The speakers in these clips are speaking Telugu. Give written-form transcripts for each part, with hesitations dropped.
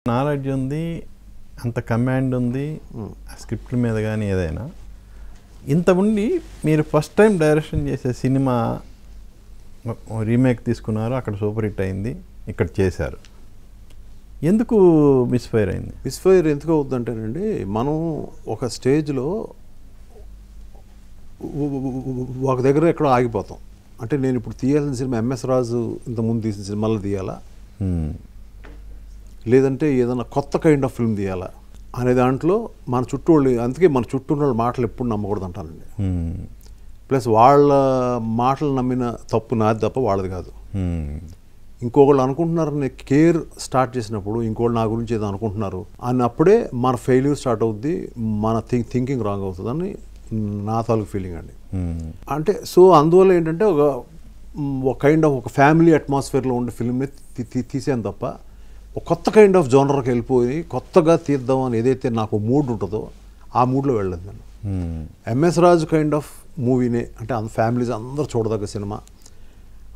నాలెడ్జ్ ఉంది, అంత కమాండ్ ఉంది స్క్రిప్ట్ మీద కానీ ఏదైనా. ఇంత ఉండి మీరు ఫస్ట్ టైం డైరెక్షన్ చేసే సినిమా రీమేక్ తీసుకున్నారు, అక్కడ సూపర్ హిట్ అయింది, ఇక్కడ చేశారు. ఎందుకు మిస్ఫైర్ అయింది? మిస్ఫైర్ ఎందుకు అవుతుందంటేనండి, మనం ఒక స్టేజ్లో ఒక దగ్గర ఎక్కడో ఆగిపోతాం. అంటే నేను ఇప్పుడు తీయాల్సిన సినిమా ఎంఎస్ రాజు ఇంతకుముందు తీసిన సినిమాలో తీయాలా, లేదంటే ఏదైనా కొత్త కైండ్ ఆఫ్ ఫిల్మ్ తీయాలా అనే దాంట్లో మన చుట్టూ వాళ్ళు, అందుకే మన చుట్టూ ఉన్న వాళ్ళ మాటలు ఎప్పుడు నమ్మకూడదు అంటానండి. ప్లస్ వాళ్ళ మాటలు నమ్మిన తప్పు నాది తప్ప వాళ్ళది కాదు. ఇంకొకళ్ళు అనుకుంటున్నారని కేర్ స్టార్ట్ చేసినప్పుడు ఇంకోళ్ళు నా గురించి ఏదో అనుకుంటున్నారు అన్నప్పుడే మన ఫెయిల్యూర్ స్టార్ట్ అవుద్ది, మన థింకింగ్ రాంగ్ అవుతుందని నా తాలూకు ఫీలింగ్ అండి. అంటే సో అందువల్ల ఏంటంటే ఒక కైండ్ ఆఫ్ ఒక ఫ్యామిలీ అట్మాస్ఫియర్లో ఉండే ఫిల్మ్ని తీసాను తప్ప ఒక కొత్త కైండ్ ఆఫ్ జోనర్కి వెళ్ళిపోయి కొత్తగా తీద్దాం అని ఏదైతే నాకు మూడ్ ఉంటుందో ఆ మూడ్లో వెళ్ళలేదు నేను. ఎంఎస్ రాజు కైండ్ ఆఫ్ మూవీనే, అంటే ఫ్యామిలీస్ అందరూ చూడదగ్గ సినిమా.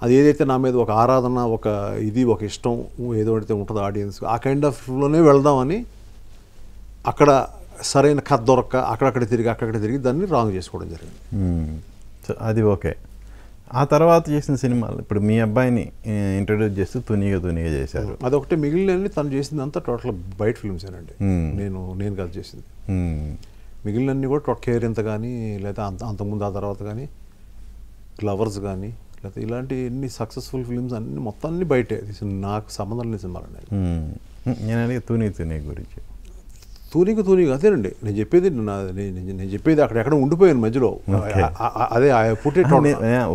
అది ఏదైతే నా మీద ఒక ఆరాధన, ఒక ఒక ఇష్టం ఏదైతే ఉంటుందో ఆడియన్స్, ఆ కైండ్ ఆఫ్లోనే వెళ్దామని అక్కడ సరైన కథ దొరక్క అక్కడక్కడ తిరిగి దాన్ని రాంగ్ చేసుకోవడం జరిగింది. సో అది ఓకే. ఆ తర్వాత చేసిన సినిమాలు ఇప్పుడు మీ అబ్బాయిని ఇంట్రడ్యూస్ చేస్తూ తునిగా చేశారు. అదొకటి, మిగిలిన తను చేసిందంతా టోటల్ బయట ఫిల్మ్స్ ఏనండి. నేను కాదు చేసింది. మిగిలినన్నీ కూడా కేర్ ఎంత కానీ, లేదా అంతకుముందు ఆ తర్వాత కానీ, లవర్స్ కానీ, లేకపోతే ఇలాంటి ఎన్ని సక్సెస్ఫుల్ ఫిల్మ్స్ అన్ని మొత్తం అన్ని బయటే నాకు సంబంధం లేని సినిమాలు అండి. నేను అడిగే తుని గురించి. తూనిగా అదేనండి నేను చెప్పేది అక్కడ ఉండిపోయాను మధ్యలో. అదే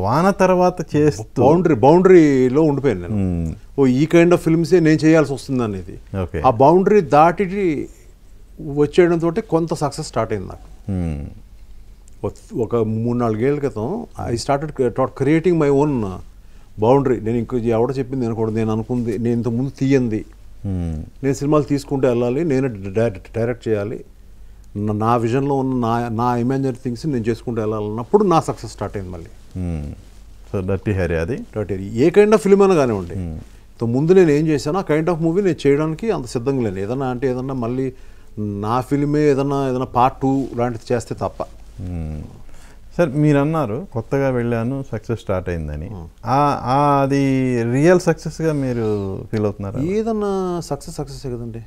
వాన తర్వాత చేస్తూ బౌండరీలో ఉండిపోయాను నేను. ఈ కైండ్ ఆఫ్ ఫిల్మ్సే నేను చేయాల్సి వస్తుంది అనేది. ఆ బౌండరీ దాటి వచ్చేయడంతో కొంత సక్సెస్ స్టార్ట్ అయింది నాకు. ఒక 3-4 ఏళ్ళ క్రితం I started creating my own boundary. నేను ఇంకో ఎవడ చెప్పింది వినకూడదు, నేను అనుకుంది, నేను ఇంతకుముందు తీయంది, నేను సినిమాలు తీసుకుంటూ వెళ్ళాలి, నేను డైరెక్ట్ చేయాలి, నా విజన్లో ఉన్న నా ఇమాజినరీ థింగ్స్ నేను చేసుకుంటూ వెళ్ళాలన్నప్పుడు నా సక్సెస్ స్టార్ట్ అయింది మళ్ళీ. సో డర్టీ హ్యారీ, అది dirty Harry A kind of film అయినా కానివ్వండి, ముందు నేను ఏం చేశానో ఆ కైండ్ ఆఫ్ మూవీ నేను చేయడానికి అంత సిద్ధంగా లేను. ఏదన్నా మళ్ళీ నా ఫిల్మే ఏదన్నా పార్ట్ 2 లాంటిది చేస్తే తప్ప. సార్ మీరు అన్నారు కొత్తగా వెళ్ళాను, సక్సెస్ స్టార్ట్ అయిందని. అది రియల్ సక్సెస్గా మీరు ఫీల్ అవుతున్నారు? ఏదన్నా సక్సెస్ కదండి,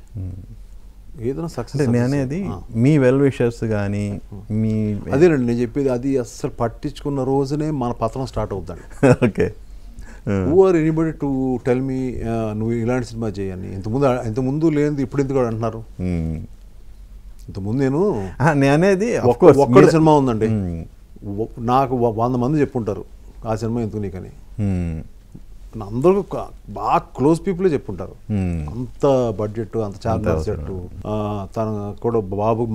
ఏదైనా సక్సెస్. నేను అనేది మీ వెల్ విషర్స్ కానీ మీ అదేనండి నేను చెప్పేది, అది అస్సలు పట్టించుకున్న రోజునే మన పతనం స్టార్ట్ అవుతుందండి. Okay. Who are anybody to tell me నువ్వు ఇలాంటి సినిమా చేయని. ఇంతకుముందు లేనిది ఇప్పుడు ఎందుకు అంటున్నారు? ఇంతకుముందు నేను అనేది ఒక్కడి సినిమా ఉందండి, నాకు 100 మంది చెప్పుంటారు ఆ సినిమా ఎందుకు నీకని. అందరూ బాగా క్లోజ్ పీపులే చెప్పుంటారు. అంత బడ్జెట్, అంత చార్మినార్ సెట్. తన కూడా బాబు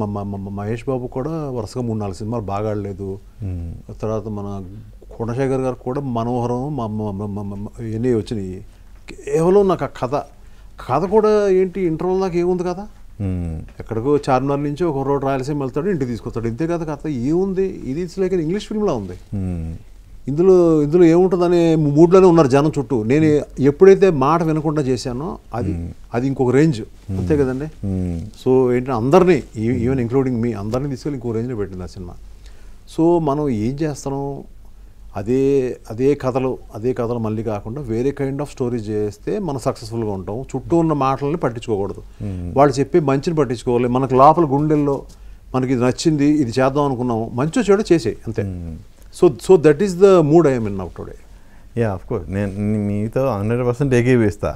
మహేష్ బాబు కూడా వరుసగా 3-4 సినిమాలు బాగా ఆడలేదు. తర్వాత మన గుణశేఖర్ గారు కూడా మనోహరం ఇవన్నీ వచ్చినాయి. కేవలం నాకు ఆ కథ కూడా ఏంటి, ఇంటర్వల్ దాకా ఏముంది కదా, ఎక్కడికో చార్మినార్ నుంచి ఒక రోడ్ రాయలసీమ వెళ్తాడు, ఇంటికి తీసుకొస్తాడు, ఇంతే కదా కథ. ఏముంది ఇది? ఇట్స్ లైక్ ఇంగ్లీష్ ఫిల్మ్లా ఉంది. ఇందులో ఏముంటుందనే మూడ్లోనే ఉన్నారు జనం చుట్టూ. నేను ఎప్పుడైతే మాట వినకుండా చేశానో అది ఇంకొక రేంజ్, అంతే కదండి. సో ఏంటంటే అందరినీ, ఈవెన్ ఇంక్లూడింగ్ మీ అందరినీ తీసుకెళ్ళి ఇంకో రేంజ్లో పెట్టింది ఆ సినిమా. సో మనం ఏం చేస్తున్నాం, అదే కథలు మళ్ళీ కాకుండా వేరే కైండ్ ఆఫ్ స్టోరీ చేస్తే మనం సక్సెస్ఫుల్గా ఉంటాం. చుట్టూ ఉన్న మాటలని పట్టించుకోకూడదు, వాళ్ళు చెప్పే మంచిని పట్టించుకోవాలి. మనకు లోపల గుండెల్లో మనకి ఇది నచ్చింది, ఇది చేద్దాం అనుకున్నాము, మంచి చెడు చేసే అంతే. So that is the mood I mean now today. Yeah, of course నేను మీతో 100% ఏకీభవిస్తా.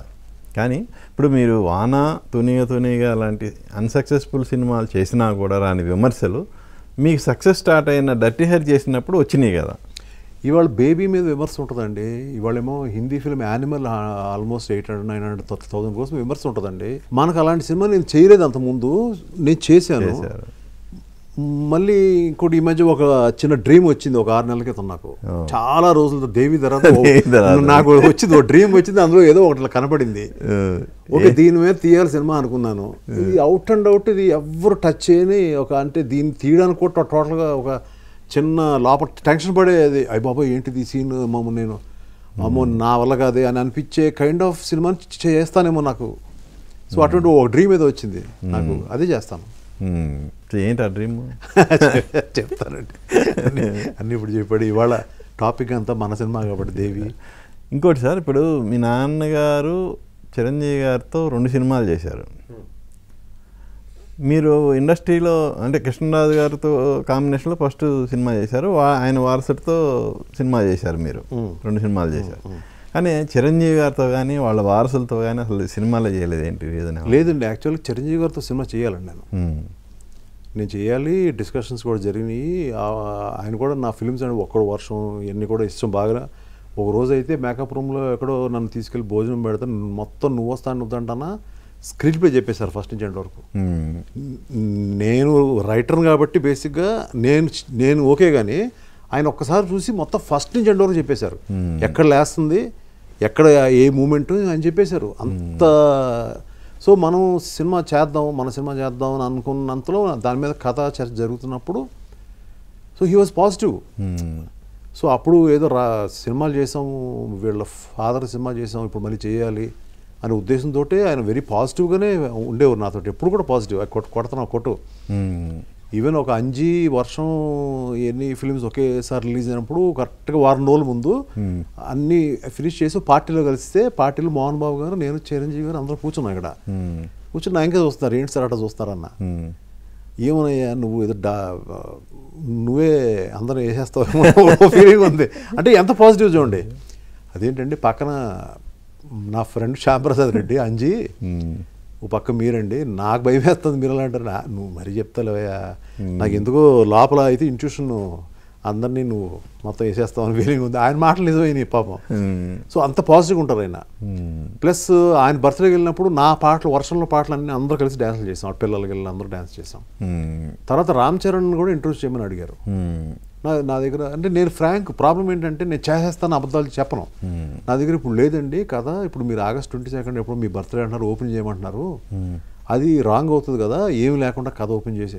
కానీ ఇప్పుడు మీరు వాన, తునిగా అలాంటి అన్సక్సెస్ఫుల్ సినిమాలు చేసినా కూడా రాని విమర్శలు మీకు సక్సెస్ స్టార్ట్ అయిన డర్టీ హ్యారీ చేసినప్పుడు వచ్చినాయి కదా. ఇవాళ బేబీ మీద విమర్శ ఉంటుందండి. ఇవాళేమో హిందీ ఫిల్మ్ యానిమల్ ఆల్మోస్ట్ 800,000-900,000 కోసం విమర్శ ఉంటుందండి. మనకు అలాంటి సినిమా నేను చేయలేదు అంతకుముందు, నేను చేశాను. మళ్ళీ ఇంకోటి ఈ మధ్య ఒక చిన్న డ్రీమ్ వచ్చింది ఒక 6 నెలల క్రితం నాకు. చాలా రోజులతో దేవి తర్వాత నాకు వచ్చింది, ఒక డ్రీమ్ వచ్చింది, అందులో ఏదో ఒకటి కనపడింది. ఓకే, దీని మీద తీయాలి సినిమా అనుకున్నాను. ఇది అవుట్ అండ్ అవుట్, ఇది ఎవరు టచ్ చేయని అంటే దీన్ని తీయడానికి కూడా టోటల్గా ఒక చిన్న లోపల టెన్షన్ పడేది. అయ్య బాబా ఏంటిది సీన్, నేను అమ్మో నా వల్ల కాదే అని అనిపించే కైండ్ ఆఫ్ సినిమాని చేస్తానేమో నాకు సో అటువంటి ఒక డ్రీమ్ ఏదో వచ్చింది నాకు, అదే చేస్తాను. ఏంటి ఆ డ్రీమ్? చెప్తానండి అన్నీ ఇప్పుడు చెప్పాడు. ఇవాళ టాపిక్ అంతా మన సినిమా కాబట్టి దేవి. ఇంకోటి సార్, ఇప్పుడు మీ నాన్నగారు చిరంజీవి గారితో 2 సినిమాలు చేశారు. మీరు ఇండస్ట్రీలో అంటే కృష్ణరాజు గారితో కాంబినేషన్లో ఫస్ట్ సినిమా చేశారు, ఆయన వారసుడితో సినిమా చేశారు, మీరు 2 సినిమాలు చేశారు. కానీ చిరంజీవి గారితో కానీ వాళ్ళ వారసులతో కానీ అసలు సినిమాలో చేయలేదు, ఏంటి రీజన్? లేదండి, యాక్చువల్గా చిరంజీవి గారితో సినిమా చేయాలండి నేను చేయాలి. డిస్కషన్స్ కూడా జరిగినాయి. ఆయన కూడా నా ఫిల్మ్స్ అని ఒక్కడు వర్షం ఇవన్నీ కూడా ఇష్టం బాగా. ఒక రోజు అయితే మేకప్ రూమ్లో ఎక్కడో నన్ను తీసుకెళ్ళి భోజనం పెడతాను, మొత్తం నువ్వు వస్తానంటానా స్క్రీన్ ప్లే చెప్పేశారు ఫస్ట్ నుంచి ఎండ్ వరకు. నేను రైటర్ని కాబట్టి బేసిక్గా నేను ఓకే, కానీ ఆయన ఒక్కసారి చూసి మొత్తం ఫస్ట్ నుంచి ఎండ్ వరకు చెప్పేశారు. ఎక్కడ లేస్తుంది, ఎక్కడ ఏ మూమెంట్ అని చెప్పేశారు అంత. సో మనం సినిమా చేద్దాం, మన సినిమా చేద్దాం అని అనుకున్నంతలో దాని మీద కథ చర్చ జరుగుతున్నప్పుడు so he was positive. So అప్పుడు ఏదో సినిమాలు చేసాము, వీళ్ళ ఫాదర్ సినిమా చేసాము, ఇప్పుడు మళ్ళీ చేయాలి అనే ఉద్దేశంతో ఆయన వెరీ పాజిటివ్గానే ఉండేవారు నాతో, ఎప్పుడు కూడా పాజిటివ్. కొడుతున్నావు కొట్టు. ఈవెన్ ఒక అంజీ వర్షం ఎన్ని ఫిల్మ్స్ ఒకేసారి రిలీజ్ అయినప్పుడు కరెక్ట్గా వారం రోజుల ముందు అన్నీ ఫినిష్ చేసి పార్టీలో కలిస్తే, పార్టీలో మోహన్ బాబు గారు, నేను, చిరంజీవి గారు అందరూ కూర్చున్నాం ఇక్కడ. కూర్చుని నా ఇంకా చూస్తున్నారు, ఏంటి సార్ అట్లా చూస్తారన్న. ఏమనయ్యా నువ్వు ఏదో నువ్వే అందరూ వేసేస్తావు ఫీలింగ్ ఉంది అంటే ఎంత పాజిటివ్ చూడండి. అదేంటండి పక్కన నా ఫ్రెండ్ శ్యాంప్రసాద్ రెడ్డి అంజీ, ఓ పక్క మీరండి, నాకు భయం వేస్తుంది మీరు అలా అంటారు. నువ్వు మరీ చెప్తాలేవయ్యా, నాకు ఎందుకో లోపల అయితే ఇంట్యూషన్ అందరినీ నువ్వు మొత్తం వేసేస్తావు అని ఫీలింగ్ ఉంది. ఆయన మాటలు నిజమైనవి పాపం. సో అంత పాజిటివ్గా ఉంటారు ఆయన. ప్లస్ ఆయన బర్త్డేకి వెళ్ళినప్పుడు నా పాటలు, వర్షంలో పాటలు అన్నీ అందరూ కలిసి డ్యాన్సులు చేసాం, పిల్లలకి వెళ్ళి అందరూ డ్యాన్స్ చేసాం. తర్వాత రామ్ చరణ్ కూడా ఇంట్రొడ్యూస్ చేయమని అడిగారు. నా దగ్గర అంటే నేను ఫ్రాంక్, ప్రాబ్లం ఏంటంటే నేను చేసేస్తాను, అబద్ధాలు చెప్పను. నా దగ్గర ఇప్పుడు లేదండి కదా, ఇప్పుడు మీరు August 22 ఎప్పుడు మీ బర్త్డే అంటున్నారు, ఓపెన్ చేయమంటున్నారు, అది రాంగ్ అవుతుంది కదా, ఏమి లేకుండా కథ ఓపెన్ చేసి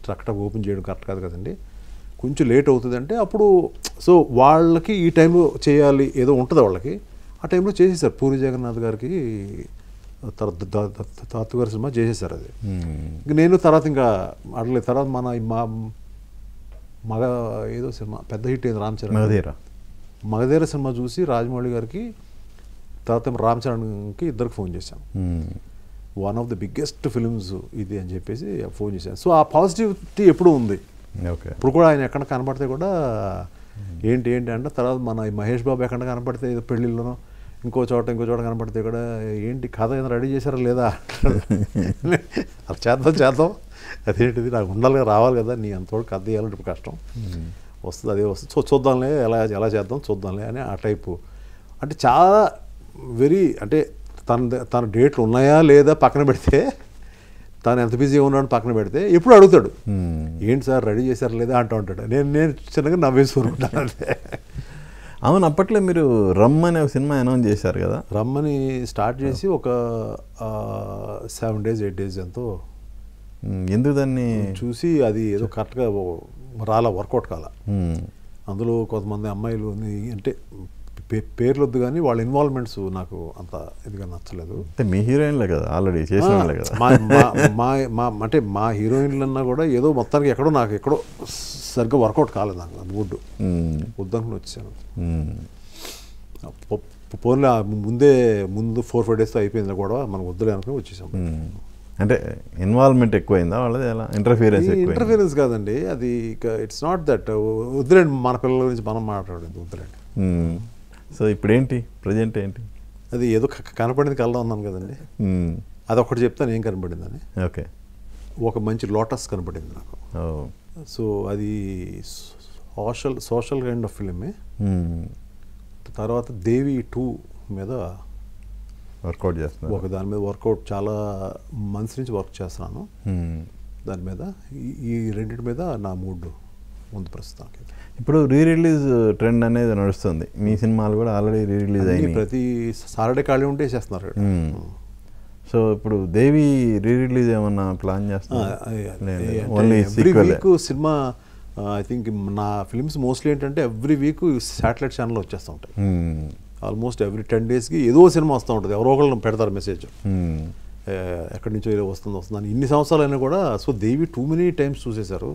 కరెక్ట్గా ఓపెన్ చేయడం కరెక్ట్ కాదు కదండి, కొంచెం లేట్ అవుతుంది అంటే అప్పుడు సో వాళ్ళకి ఈ టైంలో చేయాలి ఏదో ఉంటుంది వాళ్ళకి, ఆ టైంలో చేసేసారు. పూరి జగన్నాథ్ గారికి తాతగారి సినిమా చేసేసారు అది. నేను తర్వాత ఇంకా అడలేదు. తర్వాత మన మగ ఏదో సినిమా పెద్ద హిట్ అయింది రామ్ చరణ్, మగధీర సినిమా చూసి రాజమౌళి గారికి తర్వాత రామ్ చరణ్కి ఇద్దరికి ఫోన్ చేశాను. One of the biggest films ఇది అని చెప్పేసి ఫోన్ చేశాను. సో ఆ పాజిటివిటీ ఎప్పుడూ ఉంది. ఇప్పుడు కూడా ఆయన ఎక్కడ కనపడితే కూడా ఏంటి అంటే, తర్వాత మన మహేష్ బాబు ఎక్కడ కనపడితే ఏదో పెళ్ళిళ్ళనో ఇంకో చోట కనపడితే కూడా ఏంటి కథ ఏదో రెడీ చేశారా లేదా అది చేద్దాం అదేంటిది నాకు ఉండాలి రావాలి కదా, నీ అంతవరకు కథ చేయాలంటే ఇప్పుడు కష్టం వస్తుంది, అదే వస్తుంది, సో చూద్దాంలే ఎలా చేద్దాం చూద్దాంలే అని ఆ టైపు. అంటే చాలా వెరీ అంటే తన డేట్లు ఉన్నాయా లేదా పక్కన పెడితే, తను ఎంత బిజీగా ఉన్నాడు పక్కన పెడితే ఎప్పుడు అడుగుతాడు ఏంటి సార్ రెడీ చేశారు లేదా అంటూ ఉంటాడు. నేను చిన్నగా నవ్వేసి ఊరుకుంటాను అంతే. అవును, అప్పట్లో మీరు రమ్ అనే ఒక సినిమా అనౌన్స్ చేశారు కదా. రమ్మని స్టార్ట్ చేసి ఒక 7 days 8 days ఎంతో ఎందుకు దాన్ని చూసి అది ఏదో కరెక్ట్గా వర్కౌట్ కాల. అందులో కొంతమంది అమ్మాయిలు అంటే పేర్లు వద్దు కానీ వాళ్ళ ఇన్వాల్వ్మెంట్స్ నాకు అంత ఇదిగా నచ్చలేదు. మీ హీరోయిన్లే కదా ఆల్రెడీ చేసిన కదా, అంటే మా హీరోయిన్లన్నా కూడా ఏదో మొత్తానికి ఎక్కడో సరిగ్గా వర్కౌట్ కాలేదు నాకు, అది వద్దనుకుని వచ్చాను. ఫోన్లో ముందు 4-5 days అయిపోయింది కూడా మనం వద్దులే అనుకుని వచ్చేసాం. అంటే ఇన్వాల్వ్మెంట్ ఎక్కువైందా వాళ్ళది, ఎలా ఇంటర్ఫిరెన్స్ కాదండి అది, ఇట్స్ నాట్ దట్ వద్దులేండి, మన పిల్లల గురించి మనం మాట్లాడేది వద్దులేండి. సో ఇప్పుడు ఏంటి ప్రజెంట్ ఏంటి, అది ఏదో కనపడింది కళ్ళ ఉన్నాను కదండి, అది ఒకటి చెప్తాను ఏం కనపడిందని. ఓకే, ఒక మంచి లోటస్ కనపడింది నాకు. సో అది సోషల్ కైండ్ ఆఫ్ ఫిలిమే. తర్వాత దేవి 2 మీద వర్కౌట్ చేస్తున్నాను, దాని మీద వర్కౌట్ చాలా మంత్స్ నుంచి వర్క్ చేస్తున్నాను దాని మీద. ఈ రెండింటి మీద నా మూడ్ ఉంది ప్రస్తుతానికి. ఇప్పుడు రిలీజ్ ట్రెండ్ అనేది నడుస్తుంది, మీ సినిమాలు కూడా ఆల్రెడీ రిలీజ్ అయ్యి ప్రతి సాటర్డే ఖాళీ ఉంటే చేస్తున్నారు. సో ఇప్పుడు దేవి రిలీజ్ ఏమన్నా ప్లాన్ చేస్తున్నారు? Every week cinema I think నా ఫిల్మ్స్ మోస్ట్లీ ఏంటంటే ఎవ్రీ వీక్ శాటిలైట్ ఛానల్ వచ్చేస్తూ ఉంటాయి. ఆల్మోస్ట్ ఎవ్రీ 10 డేస్కి ఏదో సినిమా వస్తూ ఉంటుంది, ఎవరో ఒకళ్ళు పెడతారు మెసేజ్, ఎక్కడి నుంచో వస్తుంది అని. ఇన్ని సంవత్సరాలైనా కూడా సో దేవి టూ మెనీ టైమ్స్ చూసేశారు.